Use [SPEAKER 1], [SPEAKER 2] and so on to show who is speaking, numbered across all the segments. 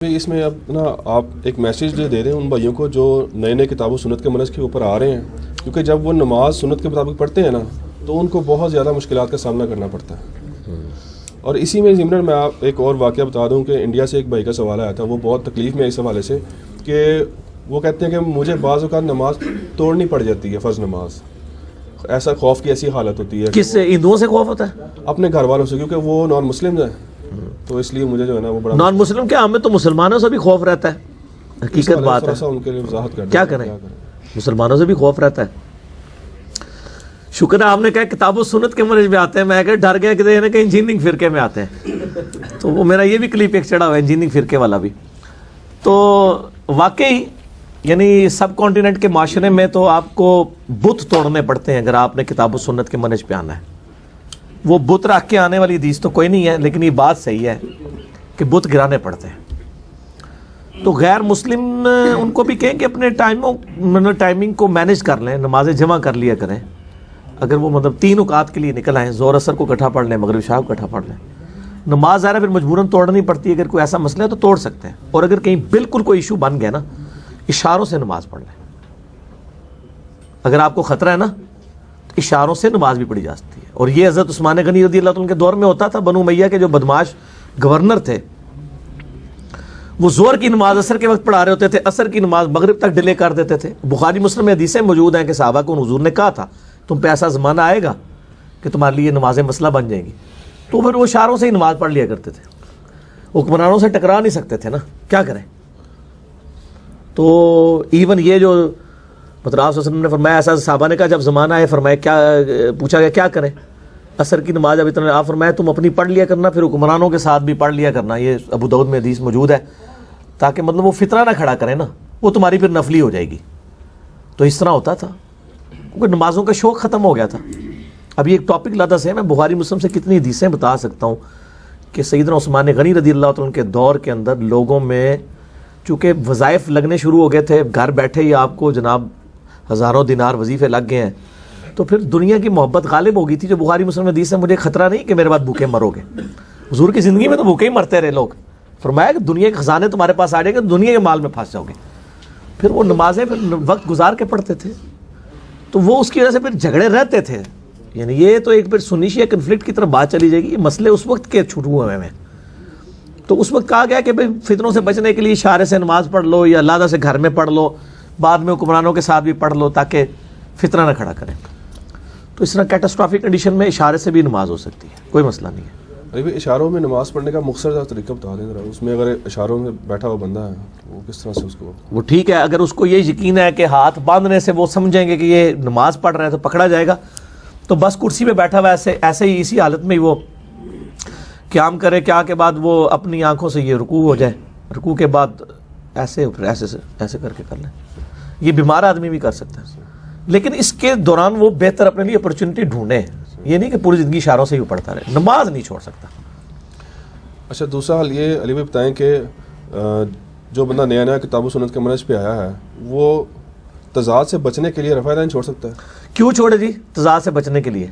[SPEAKER 1] اس میں اب نا آپ ایک میسیج دے رہے ہیں ان بھائیوں کو جو نئے نئے کتاب و سنت کے منہج کے اوپر آ رہے ہیں، کیونکہ جب وہ نماز سنت کے مطابق پڑھتے ہیں نا تو ان کو بہت زیادہ مشکلات کا سامنا کرنا پڑتا ہے۔ اور اسی میں ضمن میں آپ ایک اور واقعہ بتا دوں کہ انڈیا سے ایک بھائی کا سوال آیا تھا، وہ بہت تکلیف میں اس حوالے سے کہ وہ کہتے ہیں کہ مجھے بعض اوقات نماز توڑنی پڑ جاتی ہے، فرض نماز، ایسا خوف کی ایسی حالت ہوتی ہے۔
[SPEAKER 2] کس سے؟ ہندوؤں سے خوف ہوتا ہے؟
[SPEAKER 1] اپنے گھر والوں سے، کیونکہ وہ نان مسلم ہیں، تو اس لیے مجھے جو ہے نا وہ بڑا
[SPEAKER 2] نان مسلم کیا، ہمیں تو مسلمانوں سے بھی خوف رہتا ہے، حقیقت بات ہے۔
[SPEAKER 1] ان کے لیے وضاحت کر دیں
[SPEAKER 2] کیا کریں، مسلمانوں سے بھی خوف رہتا ہے۔ شکر ہے آپ نے کہا کتاب و سنت کے منہج میں آتے ہیں، میں کہ ڈر گیا کہ کہیں انجینئرنگ فرقے میں آتے ہیں، تو وہ میرا یہ بھی کلپ ایک چڑھا ہوا ہے انجینئرنگ فرقے والا بھی۔ تو واقعی یعنی سب کانٹیننٹ کے معاشرے میں تو آپ کو بت توڑنے پڑتے ہیں اگر آپ نے کتاب و سنت کے منہج پہ آنا ہے۔ وہ بت رکھ کے آنے والی حدیث تو کوئی نہیں ہے، لیکن یہ بات صحیح ہے کہ بت گرانے پڑتے ہیں۔ تو غیر مسلم ان کو بھی کہیں کہ اپنے ٹائمنگ کو مینیج کر لیں، نمازیں جمع کر لیا کریں۔ اگر وہ مطلب 3 اوقات کے لیے نکل آئیں، ظہر عصر کو اکٹھا پڑھ لیں، مغرب عشاء کو اکٹھا پڑھ لیں۔ نماز ظاہر ہے پھر مجبوراً توڑنی پڑتی ہے، اگر کوئی ایسا مسئلہ ہے تو توڑ سکتے ہیں، اور اگر کہیں بالکل کوئی ایشو بن گیا نا، اشاروں سے نماز پڑھ لیں۔ اگر آپ کو خطرہ ہے نا تو اشاروں سے نماز بھی پڑھی جا سکتی ہے، اور یہ حضرت عثمان غنی رضی اللہ عنہ کے دور میں ہوتا تھا۔ بنو امیہ کے جو بدماش گورنر تھے وہ ظہر کی نماز عصر کے وقت پڑھا رہے ہوتے تھے، عصر کی نماز مغرب تک ڈیلے کر دیتے تھے۔ بخاری مسلم میں حدیثیں موجود ہیں کہ صحابہ کو حضور نے کہا تھا تم پہ ایسا زمانہ آئے گا کہ تمہارے لیے نمازیں مسئلہ بن جائیں گی، تو پھر وہ اشاروں سے ہی نماز پڑھ لیا کرتے تھے۔ حکمرانوں سے ٹکرا نہیں سکتے تھے نا، کیا کریں۔ تو ایون یہ جو مطلب آپ صلی اللہ علیہ وسلم نے فرمایا، ایسا صحابہ نے کہا جب زمانہ آئے، فرمایا کیا، پوچھا گیا کیا کریں، عصر کی نماز اب اتنا، آپ فرمایا تم اپنی پڑھ لیا کرنا، پھر حکمرانوں کے ساتھ بھی پڑھ لیا کرنا۔ یہ ابو داؤد میں حدیث موجود ہے، تاکہ مطلب وہ فتنہ نہ کھڑا کریں نا، وہ تمہاری پھر نفلی ہو جائے گی۔ تو اس طرح ہوتا تھا، کیونکہ نمازوں کا شوق ختم ہو گیا تھا۔ اب یہ ایک ٹاپک لاتا سے میں بخاری مسلم سے کتنی حدیثیں بتا سکتا ہوں کہ سیدنا عثمان غنی رضی اللہ عنہ کے دور کے اندر لوگوں میں چونکہ وظائف لگنے شروع ہو گئے تھے، گھر بیٹھے ہی آپ کو جناب ہزاروں دینار وظیفے لگ گئے ہیں، تو پھر دنیا کی محبت غالب ہو گئی تھی۔ جو بخاری مسلم حدیث ہے، مجھے خطرہ نہیں کہ میرے بعد بھوکے مرو گے، حضور کی زندگی میں تو بھوکے ہی مرتے رہے لوگ۔ فرمایا کہ دنیا کے خزانے تمہارے پاس آ جائیں گے، دنیا کے مال میں پھنس جاؤ گے۔ پھر وہ نمازیں پھر وقت گزار کے پڑھتے تھے، تو وہ اس کی وجہ سے پھر جھگڑے رہتے تھے۔ یعنی یہ تو ایک پھر سنی شیعہ کنفلکٹ کی طرف بات چلی جائے گی۔ یہ مسئلے اس وقت کے چھوٹے ہوئے ہیں، تو اس وقت کہا گیا کہ بھئی فتنوں سے بچنے کے لیے اشارے سے نماز پڑھ لو، یا علیحدہ سے گھر میں پڑھ لو، بعد میں حکمرانوں کے ساتھ بھی پڑھ لو، تاکہ فتنہ نہ کھڑا کریں۔ تو اس طرح کیٹاسٹرافک کنڈیشن میں اشارے سے بھی نماز ہو سکتی ہے، کوئی مسئلہ نہیں ہے۔
[SPEAKER 1] ابھی اشاروں میں نماز پڑھنے کا مختصر طریقہ بتا دیں ذرا، اس میں اگر اشاروں میں بیٹھا ہوا بندہ ہے وہ کس طرح سے اس کو،
[SPEAKER 2] وہ ٹھیک ہے، اگر اس کو یہ یقین ہے کہ ہاتھ باندھنے سے وہ سمجھیں گے کہ یہ نماز پڑھ رہا ہے تو پکڑا جائے گا، تو بس کرسی پہ بیٹھا ہوا ایسے ہی اسی حالت میں ہی وہ قیام کرے، کیا کے بعد وہ اپنی آنکھوں سے یہ رکوع ہو جائے، رکوع کے بعد ایسے ایسے کر کے کر لیں۔ یہ بیمار آدمی بھی کر سکتا ہے، لیکن اس کے دوران وہ بہتر اپنے لیے اپرچونٹی ڈھونڈے، یہ نہیں کہ پوری زندگی اشاروں سے ہی پڑھتا رہے، نماز نہیں چھوڑ سکتا۔
[SPEAKER 1] اچھا دوسرا حال یہ علی بھائی بتائیں کہ جو بندہ نیا نیا کتاب و سنت کے منہج پہ آیا ہے، وہ تضاد سے بچنے کے لیے رفع دین چھوڑ سکتا ہے؟
[SPEAKER 2] کیوں چھوڑے جی؟ تضاد سے بچنے کے لیے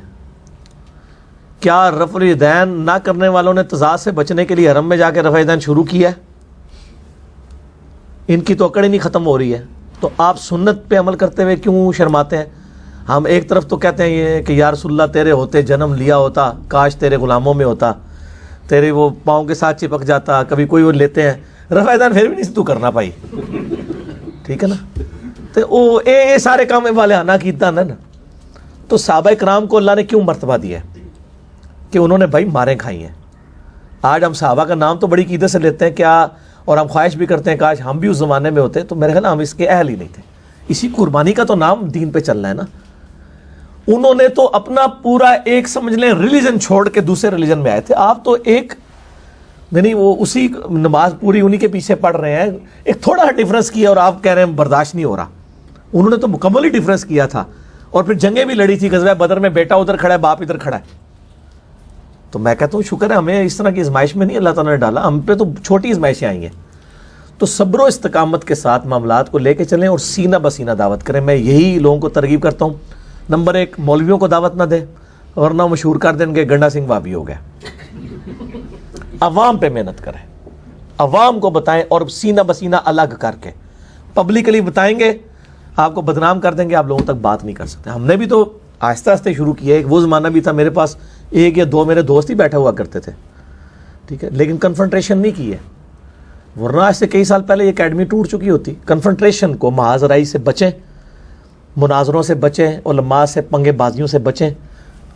[SPEAKER 2] کیا رفع دین نہ کرنے والوں نے تضاد سے بچنے کے لیے حرم میں جا کے رفع دین شروع کیا ہے؟ ان کی تو اکڑ ہی نہیں ختم ہو رہی ہے، تو آپ سنت پہ عمل کرتے ہوئے کیوں شرماتے ہیں؟ ہم ایک طرف تو کہتے ہیں یہ کہ یا رسول اللہ تیرے ہوتے جنم لیا ہوتا، کاش تیرے غلاموں میں ہوتا، تیرے وہ پاؤں کے ساتھ چپک جاتا، کبھی کوئی وہ لیتے ہیں رفع دین پھر بھی نہیں تو کرنا پائی، ٹھیک ہے نا؟ تو وہ اے سارے کام والے آنا کیتا نا۔ تو صحابہ کرام کو اللہ نے کیوں مرتبہ دیا ہے کہ انہوں نے بھائی ماریں کھائی ہیں۔ آج ہم صحابہ کا نام تو بڑی عقیدت سے لیتے ہیں کیا، اور ہم خواہش بھی کرتے ہیں کاش ہم بھی اس زمانے میں ہوتے، تو میرے خیال ہم اس کے اہل ہی نہیں تھے۔ اسی قربانی کا تو نام دین پہ چل رہا ہے نا۔ انہوں نے تو اپنا پورا ایک سمجھ لیں ریلیجن چھوڑ کے دوسرے ریلیجن میں آئے تھے، آپ تو ایک یعنی وہ اسی نماز پوری انہی کے پیچھے پڑھ رہے ہیں، ایک تھوڑا سا ڈفرینس کیا اور آپ کہہ رہے ہیں برداشت نہیں ہو رہا۔ انہوں نے تو مکمل ہی ڈفرینس کیا تھا، اور پھر جنگیں بھی لڑی تھی، غزوہ بدر میں بیٹا ادھر کھڑا ہے، باپ ادھر کھڑا ہے۔ تو میں کہتا ہوں شکر ہے ہمیں اس طرح کی ازمائش میں نہیں اللہ تعالیٰ نے ڈالا، ہم پہ تو چھوٹی ازمائشیں آئی ہیں۔ تو صبر و استقامت کے ساتھ معاملات کو لے کے چلیں، اور سینہ بسینہ دعوت کریں۔ میں یہی لوگوں کو ترغیب کرتا ہوں۔ نمبر 1، مولویوں کو دعوت نہ دیں، ورنہ مشہور کر دیں کہ گنڈا سنگھ بابی ہو گیا۔ عوام پہ محنت کریں، عوام کو بتائیں اور سینہ بسینہ الگ کر کے پبلکلی بتائیں گے، آپ کو بدنام کر دیں گے، آپ لوگوں تک بات نہیں کر سکتے. ہم نے بھی تو آہستہ آہستہ شروع کیا ہے. وہ زمانہ بھی تھا میرے پاس 1 یا 2 میرے دوست ہی بیٹھے ہوا کرتے تھے، ٹھیک ہے، لیکن کنفرنٹریشن نہیں کی ہے. ورنہ آج سے کئی سال پہلے یہ اکیڈمی ٹوٹ چکی ہوتی. کنفرنٹریشن کو، محاذ رائی سے بچیں، مناظروں سے بچیں، علماء سے پنگے بازیوں سے بچیں.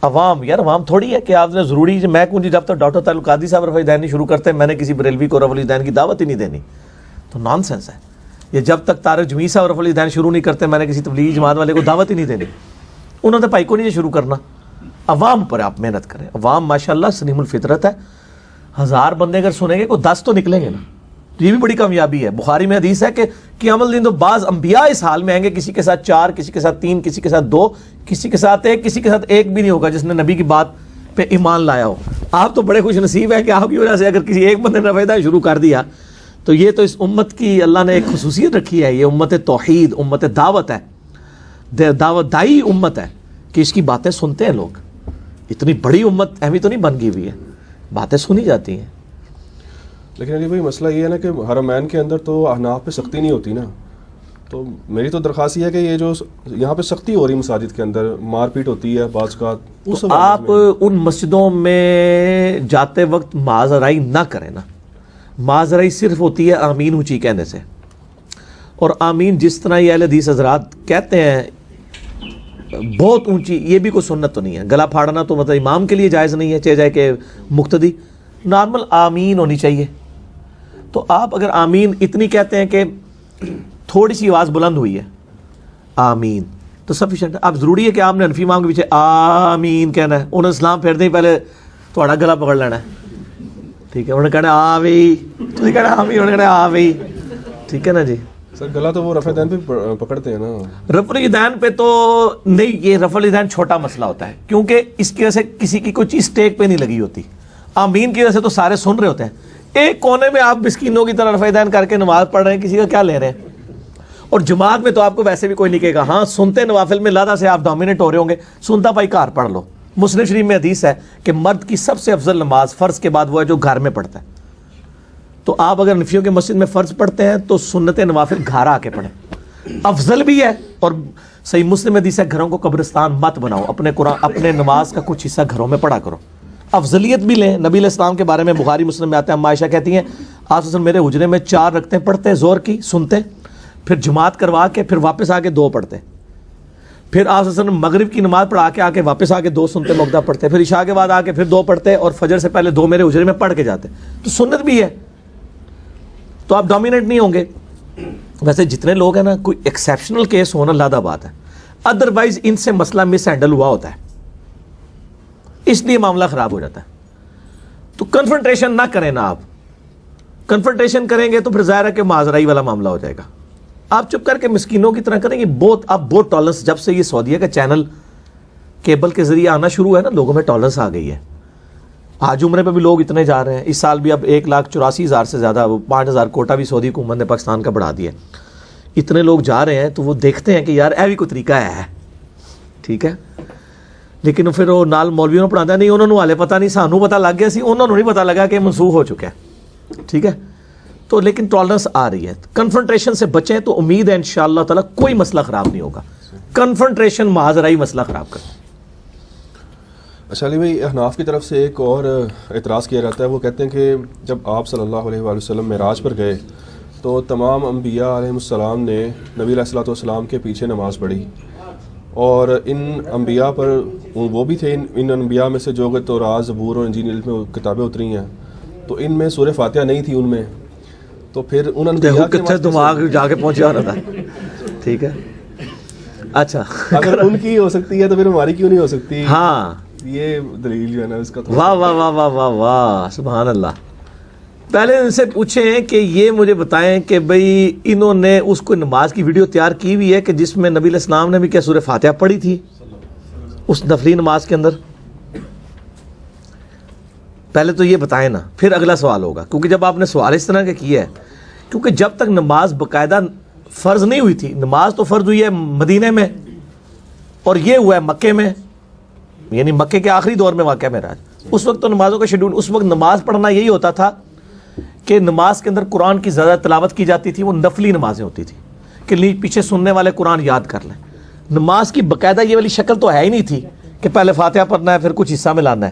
[SPEAKER 2] عوام، یار عوام تھوڑی ہے کہ آپ نے ضروری میں کہوں جی جب تک ڈاکٹر تعلق قادری صاحب رفع الدین نہیں شروع کرتے میں نے کسی بریلوی کو رفع الدین کی دعوت ہی نہیں دینی، تو نان سینس ہے. یہ جب تک طارق جمیل صاحب رفع الدین شروع نہیں کرتے میں نے کسی تبلیغی جماعت والے کو دعوت ہی نہیں دینی. انہوں نے بھائی کو نہیں شروع کرنا. عوام پر آپ محنت کریں. عوام ماشاءاللہ سلیم الفطرت ہے. 1000 بندے اگر سنیں گے کوئی 10 تو نکلیں گے نا. یہ بھی بڑی کامیابی ہے. بخاری میں حدیث ہے کہ قیامت الدین تو بعض انبیاء اس حال میں آئیں گے، کسی کے ساتھ 4، کسی کے ساتھ 3، کسی کے ساتھ 2، کسی کے ساتھ 1، کسی کے ساتھ 1 بھی نہیں ہوگا جس نے نبی کی بات پہ ایمان لایا ہو. آپ تو بڑے خوش نصیب ہیں کہ آپ کی وجہ سے اگر کسی ایک بندے نے رفع الدین شروع کر دیا تو یہ تو اس امت کی اللہ نے ایک خصوصیت رکھی ہے. یہ امت توحید، امت دعوت ہے، دعوت دائی امت ہے کہ اس کی باتیں سنتے ہیں لوگ. اتنی بڑی امت اہمی تو نہیں بن گئی ہوئی ہے، باتیں سنی جاتی ہیں.
[SPEAKER 1] لیکن علی بھائی مسئلہ یہ ہے نا کہ حرمین کے اندر تو احناف پہ سختی نہیں ہوتی نا. تو میری تو درخواست یہ ہے کہ یہ جو یہاں پہ سختی ہو رہی مساجد کے اندر، مار پیٹ ہوتی ہے بعض کا،
[SPEAKER 2] تو آپ ان مسجدوں میں جاتے وقت معذرائی نہ کریں نا. معذرائی صرف ہوتی ہے آمین اونچی کہنے سے. اور آمین جس طرح یہ اہل حدیث حضرات کہتے ہیں بہت اونچی، یہ بھی کوئی سنت تو نہیں ہے. گلا پھاڑنا تو مطلب امام کے لیے جائز نہیں ہے، چاہے جائے کہ مقتدی. نارمل آمین ہونی چاہیے. تو آپ اگر آمین اتنی کہتے ہیں کہ تھوڑی سی آواز بلند ہوئی ہے آمین تو سفیشینٹ. اب ضروری ہے کہ آپ نے حنفی امام کے پیچھے آمین کہنا ہے، انہوں نے اسلام پھیرنے ہی پہلے تھوڑا گلا پکڑ لینا ہے، ٹھیک ہے. انہوں نے کہنا آ بھئی، تو کہنا آمین، انہوں نے کہنا آ بھئی، ٹھیک ہے نا جی.
[SPEAKER 1] سر گلا تو وہ رفع الدین پہ پکڑتے ہیں نا.
[SPEAKER 2] رفع الدین پہ تو نہیں، یہ رفع الدین چھوٹا مسئلہ ہوتا ہے کیونکہ اس کی وجہ سے کسی کی کوئی چیز ٹیک پہ نہیں لگی ہوتی. آمین کی وجہ سے تو سارے سن رہے ہوتے ہیں. ایک کونے میں آپ مسکینوں کی طرح رفع الدین کر کے نماز پڑھ رہے ہیں، کسی کا کیا لے رہے ہیں. اور جماعت میں تو آپ کو ویسے بھی کوئی نہیں کہے گا. ہاں سنتے نوافل میں لادہ سے آپ ڈومینیٹ ہو رہے ہوں گے، سنتا بھائی گھر پڑھ لو. مسلم شریف میں حدیث ہے کہ مرد کی سب سے افضل نماز فرض کے بعد وہ ہے جو گھر میں پڑھتا ہے. تو آپ اگر نفیوں کے مسجد میں فرض پڑھتے ہیں تو سنت نوافل گھر آ کے پڑھیں، افضل بھی ہے. اور صحیح مسلم حدیث ہے گھروں کو قبرستان مت بناؤ، اپنے قرآن اپنے نماز کا کچھ حصہ گھروں میں پڑھا کرو. افضلیت بھی لیں. نبی علیہ السلام کے بارے میں بخاری مسلم میں آتا ہے، عائشہ کہتی ہیں آپ اصل میرے حجرے میں 4 رکعتیں پڑھتے زور کی، سنتے، پھر جماعت کروا کے پھر واپس آ کے 2 پڑھتے، پھر آپ اصل مغرب کی نماز پڑھا کے آ کے واپس آ کے 2 سنتے مقدہ پڑھتے، پھر عشاء کے بعد آ کے پھر 2 پڑھتے، اور فجر سے پہلے 2 میرے حجرے میں پڑھ کے جاتے. تو سنت بھی ہے، تو آپ ڈومینیٹ نہیں ہوں گے. ویسے جتنے لوگ ہیں نا، کوئی ایکسیپشنل کیس ہونا لادہ بات ہے، ادروائز ان سے مسئلہ مس ہینڈل ہوا ہوتا ہے، اس لیے معاملہ خراب ہو جاتا ہے. تو کنفرنٹریشن نہ کریں نا. آپ کنفرنٹریشن کریں گے تو پھر ظاہر ہے کہ معذرائی والا معاملہ ہو جائے گا. آپ چپ کر کے مسکینوں کی طرح کریں گے. بہت ٹالرنس، جب سے یہ سعودیہ کا چینل کیبل کے ذریعے آنا شروع ہے نا، لوگوں میں ٹالرنس آ گئی ہے. آج عمرے پہ بھی لوگ اتنے جا رہے ہیں. اس سال بھی اب 1,84,000 سے زیادہ، 5,000 کوٹا بھی سعودی حکومت نے پاکستان کا بڑھا دیا. اتنے لوگ جا رہے ہیں تو وہ دیکھتے ہیں کہ یار اے بھی کوئی طریقہ ہے، ٹھیک ہے. لیکن پھر وہ نال مولویوں نے پڑھاتا نہیں، انہوں نے والے پتہ نہیں، سانوں پتہ لگ گیا سی، انہوں نے نہیں پتہ لگا کہ منسوخ ہو چکا ہے، ٹھیک ہے. تو لیکن ٹالرنس آ رہی ہے. کنفرنٹریشن سے بچیں تو امید ہے انشاءاللہ تعالیٰ کوئی مسئلہ خراب نہیں ہوگا. کنفرنٹریشن معذرائی مسئلہ خراب کرتا ہے.
[SPEAKER 1] اچھا علی بھائی، احناف کی طرف سے ایک اور اعتراض کیا جاتا ہے. وہ کہتے ہیں کہ جب آپ صلی اللہ علیہ وآلہ وسلم معراج پر گئے تو تمام انبیاء علیہ السلام نے نبی علیہ الصلوۃ والسلام کے پیچھے نماز پڑھی، اور ان انبیاء پر وہ بھی تھے، ان انبیاء میں سے جو کہ تورات، زبور اور انجیل میں کتابیں اتری ہیں، تو ان میں سورہ فاتحہ نہیں تھی ان میں. تو پھر ان انبیاء
[SPEAKER 2] کتنے دماغ جا کے پہنچا رہا تھا، ٹھیک ہے. اچھا
[SPEAKER 1] اگر ان کی ہو سکتی ہے تو پھر ہماری کیوں نہیں ہو سکتی؟
[SPEAKER 2] ہاں،
[SPEAKER 1] یہ دلیل جو ہے نا اس کا.
[SPEAKER 2] واہ واہ واہ واہ واہ واہ، سبحان اللہ. پہلے ان سے پوچھیں کہ یہ مجھے بتائیں کہ بھئی انہوں نے اس کو نماز کی ویڈیو تیار کی ہوئی ہے کہ جس میں نبی علیہ السلام نے بھی کیا سورہ فاتحہ پڑھی تھی اس نفلی نماز کے اندر؟ پہلے تو یہ بتائیں نا، پھر اگلا سوال ہوگا. کیونکہ جب آپ نے سوال اس طرح کا کیا ہے، کیونکہ جب تک نماز باقاعدہ فرض نہیں ہوئی تھی، نماز تو فرض ہوئی ہے مدینے میں اور یہ ہوا ہے مکے میں، یعنی مکے کے آخری دور میں واقعہ معراج. اس وقت تو نمازوں کا شیڈول، اس وقت نماز پڑھنا یہی ہوتا تھا کہ نماز کے اندر قرآن کی زیادہ تلاوت کی جاتی تھی وہ نفلی نمازیں ہوتی تھی کہ پیچھے سننے والے قرآن یاد کر لیں. نماز کی باقاعدہ یہ والی شکل تو ہے ہی نہیں تھی کہ پہلے فاتحہ پڑھنا ہے پھر کچھ حصہ ملانا ہے.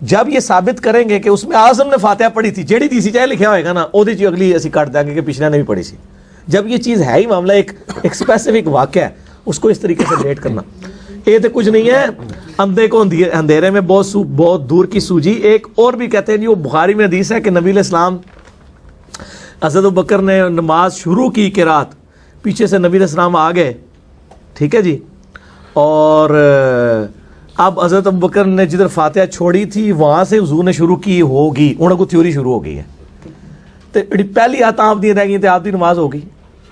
[SPEAKER 2] جب یہ ثابت کریں گے کہ اس میں اعظم نے فاتحہ پڑھی تھی جیڑی تھی سی چاہے لکھا ہوئے گا نا وہ اگلی اسی کاٹ دیں گے کہ پچھلے نے بھی پڑھی سی. جب یہ چیز ہے ہی معاملہ ایک اسپیسیفک واقعہ ہے اس کو اس طریقے سے ریٹ کرنا یہ تو کچھ نہیں ہے. اندھے کو اندھیرے میں بہت دور کی سوجی. ایک اور بھی کہتے ہیں جی وہ بخاری میں حدیث ہے کہ نبی علیہ السلام حضرت ابوبکر نے نماز شروع کی قرات پیچھے سے نبی علیہ السلام آ گئے ٹھیک ہے جی اور اب حضرت ابوبکر نے جدھر فاتحہ چھوڑی تھی وہاں سے حضور نے شروع کی ہوگی انہوں کو تھیوری شروع ہو گئی ہے تو پہلی آتا آپ دی رہ گئی تو آپ دی نماز ہوگی.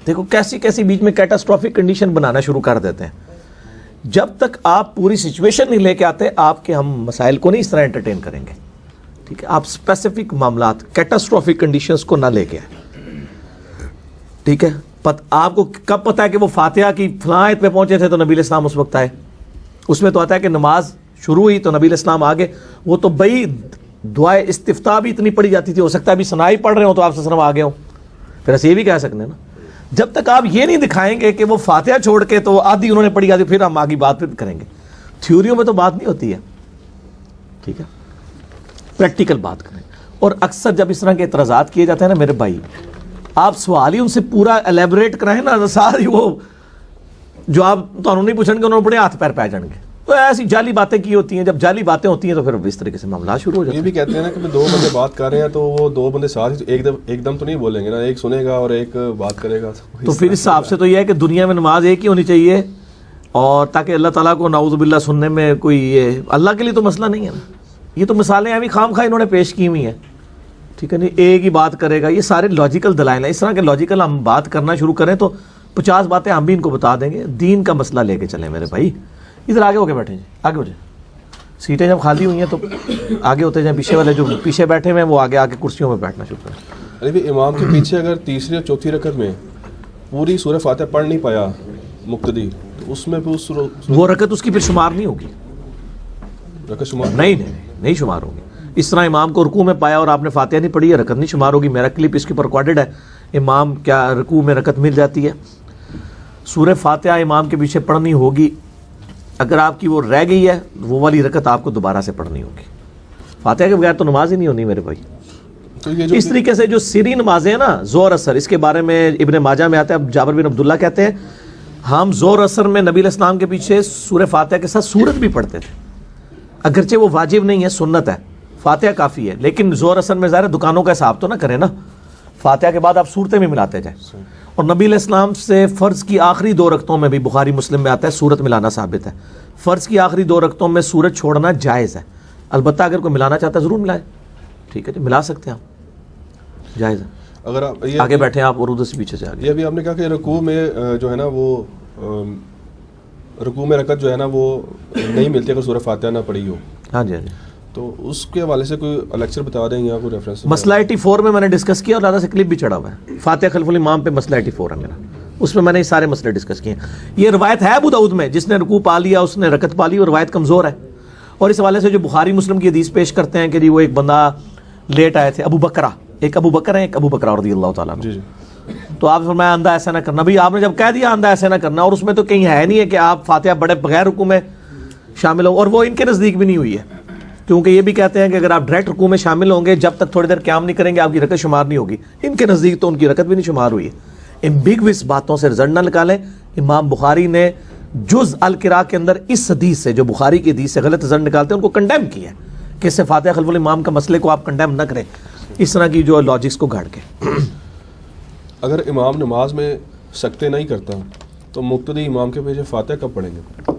[SPEAKER 2] دیکھو کیسی کیسی بیچ میں کیٹاسٹرافک کنڈیشن بنانا شروع کر دیتے ہیں. جب تک آپ پوری سچویشن نہیں لے کے آتے آپ کے ہم مسائل کو نہیں اس طرح انٹرٹین کریں گے ٹھیک ہے. آپ اسپیسیفک معاملات کیٹاسٹرافک کنڈیشنز کو نہ لے کے آئیں ٹھیک ہے. آپ کو کب پتا ہے کہ وہ فاتحہ کی فلاں آیت پہ پہنچے تھے تو نبی علیہ السلام اس وقت آئے. اس میں تو آتا ہے کہ نماز شروع ہوئی تو نبی علیہ السلام آگے. وہ تو بھائی دعائے استفتاح بھی اتنی پڑھی جاتی تھی ہو سکتا ہے ابھی ثنائی پڑھ رہے ہوں تو آپ صلی اللہ علیہ وسلم آگے ہوں. پھر ایسے یہ بھی کہہ سکتے ہیں نا جب تک آپ یہ نہیں دکھائیں گے کہ وہ فاتحہ چھوڑ کے تو آدھی انہوں نے پڑھی آدھی پھر ہم آگے بات پھر کریں گے. تھیوریوں میں تو بات نہیں ہوتی ہے ٹھیک ہے پریکٹیکل بات کریں. اور اکثر جب اس طرح کے اعتراضات کیے جاتے ہیں نا میرے بھائی آپ سوال ہی ان سے پورا ایلیبریٹ کرائیں نا ساری وہ جو آپ تو نہیں پوچھیں گے انہوں نے بڑے ہاتھ پیر پہ جائیں گے. تو ایسی جعلی باتیں کی ہوتی ہیں. جب جعلی باتیں ہوتی ہیں تو پھر اس طریقے سے معاملات شروع ہو جاتے ہیں.
[SPEAKER 1] یہ بھی کہتے ہیں نا کہ دو بندے بات کر رہے ہیں تو وہ دو بندے ساتھ ہی ایک دم تو نہیں بولیں گے نا ایک سنے گا اور ایک بات کرے گا.
[SPEAKER 2] تو پھر اس حساب سے تو یہ ہے کہ دنیا میں نماز ایک ہی ہونی چاہیے اور تاکہ اللہ تعالیٰ کو نعوذ باللہ سننے میں کوئی یہ اللہ کے لیے تو مسئلہ نہیں ہے نا. یہ تو مثالیں ابھی خام خواہ انہوں نے پیش کی ہوئی ہیں ٹھیک ہے نہیں. ایک ہی بات کرے گا یہ سارے لاجیکل دلائل ہیں. اس طرح کے لاجیکل ہم بات کرنا شروع کریں تو 50 باتیں ہم بھی ان کو بتا دیں گے. دین کا مسئلہ لے کے چلیں میرے بھائی. ادھر آگے ہو کے بیٹھے جی آگے ہو جائیں. سیٹیں جب خالی ہوئی ہیں تو آگے ہوتے جائیں. پیچھے والے جو پیچھے بیٹھے ہوئے ہیں وہ آگے کرسیوں میں بیٹھنا شروع کریں.
[SPEAKER 1] ارے بھی امام کے پیچھے اگر تیسری اور چوتھی رکعت میں پوری سورہ فاتحہ پڑھ نہیں پایا مقتدی تو اس میں پھر
[SPEAKER 2] وہ رکعت اس کی پھر شمار نہیں ہوگی.
[SPEAKER 1] رکعت شمار
[SPEAKER 2] نہیں شمار ہوگی. اس طرح امام کو رکوع میں پایا اور آپ نے فاتحہ نہیں پڑھی ہے رکعت نہیں شمار ہوگی. میرا کلپ اس کے اوپر ریکارڈڈ ہے. امام کیا رکوع میں رکعت مل جاتی ہے. سورہ فاتحہ امام کے پیچھے پڑھنی ہوگی. اگر آپ کی وہ رہ گئی ہے وہ والی رکعت آپ کو دوبارہ سے پڑھنی ہوگی. فاتحہ کے بغیر تو نماز ہی نہیں ہونی میرے بھائی.
[SPEAKER 1] تو یہ جو
[SPEAKER 2] اس طریقے سے جو سری نمازیں ہیں نا زور اثر اس کے بارے میں ابن ماجہ میں آتا ہے. اب جابر بن عبداللہ کہتے ہیں ہم زور اثر میں نبی علیہ السلام کے پیچھے سورہ فاتحہ کے ساتھ سورت بھی پڑھتے تھے. اگرچہ وہ واجب نہیں ہے سنت ہے فاتحہ کافی ہے لیکن زور اثر میں ظاہر دکانوں کا حساب تو نہ کریں نا. فاتحہ کے بعد آپ صورتیں بھی ملاتے جائیں. اور نبی علیہ السلام سے فرض کی آخری 2 رکعتوں میں بھی بخاری مسلم میں آتا ہے سورت ملانا ثابت ہے. فرض کی آخری 2 رکعتوں میں سورت چھوڑنا جائز ہے. البتہ اگر کوئی ملانا چاہتا ہے ضرور ملائے ٹھیک ہے جی ملا سکتے ہیں آپ جائز ہے.
[SPEAKER 1] اگر آپ
[SPEAKER 2] آگے بیٹھے آپ اور ادھر سے پیچھے سے آگے.
[SPEAKER 1] یہ بھی آپ نے کہا کہ رکوع میں جو ہے نا وہ رکوع میں رکعت جو ہے نا وہ نہیں ملتی اگر سورہ فاتحہ نہ پڑھی ہو.
[SPEAKER 2] ہاں جی
[SPEAKER 1] تو اس کے حوالے سے کوئی لیکچر بتا دیں یا کوئی ریفرنس.
[SPEAKER 2] مسئلہ 84 میں نے ڈسکس کیا اور زیادہ سے کلپ بھی چڑھا ہوا ہے. فاتحہ خلف الامام پہ مسئلہ 84 ہے میرا. اس میں نے یہ سارے مسئلے ڈسکس کیے ہیں. یہ روایت ہے ابو داؤد میں جس نے رکوع پا لیا اس نے رکعت پا لی اور روایت کمزور ہے. اور اس حوالے سے جو بخاری مسلم کی حدیث پیش کرتے ہیں کہ جی وہ ایک بندہ لیٹ آئے تھے ابو بکرہ ایک ابو بکرہ رضی اللہ تعالیٰ عنہ.
[SPEAKER 1] جی
[SPEAKER 2] تو آپ فرمایا اندھا ایسا نہ کرنا. بھائی آپ نے جب کہہ دیا اندھا ایسا نہ کرنا اور اس میں تو کہیں ہے نہیں ہے کہ آپ فاتحہ بڑے بغیر رکوع میں شامل ہو. اور وہ ان کے نزدیک بھی نہیں ہوئی ہے کیونکہ یہ بھی کہتے ہیں کہ اگر آپ ڈائریکٹ رکوع میں شامل ہوں گے جب تک تھوڑی دیر قیام نہیں کریں گے آپ کی رکعت شمار نہیں ہوگی. ان کے نزدیک تو ان کی رکعت بھی نہیں شمار ہوئی ہے. ایمبیگوس باتوں سے رزلٹ نہ نکالیں. امام بخاری نے جز القراء کے اندر اس حدیث سے جو بخاری کی حدیث سے غلط رزلٹ نکالتے ہیں ان کو کنڈیم کیا ہے کہ اس سے فاتحہ خلف الامام کا مسئلے کو آپ کنڈیم نہ کریں اس طرح کی جو لاجکس کو گھاڑ کے.
[SPEAKER 1] اگر امام نماز میں سکتے نہیں کرتا تو مقتدی امام کے پیچھے فاتحہ کب پڑھیں گے؟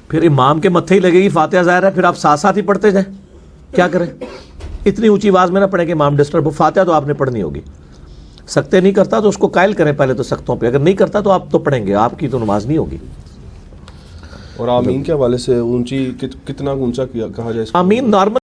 [SPEAKER 2] پھر امام کے متھے ہی لگے گی فاتحہ ظاہر ہے. پھر آپ ساتھ ساتھ ہی پڑھتے جائیں. کیا کریں اتنی اونچی آواز میں نہ پڑھیں کہ امام ڈسٹرب ہو. فاتحہ تو آپ نے پڑھنی ہوگی. سکتے نہیں کرتا تو اس کو قائل کریں پہلے تو سختوں پہ. اگر نہیں کرتا تو آپ تو پڑھیں گے. آپ کی تو نماز نہیں ہوگی.
[SPEAKER 1] اور آمین کے حوالے سے اونچی کتنا اونچا کہا جائے؟
[SPEAKER 2] آمین نارمل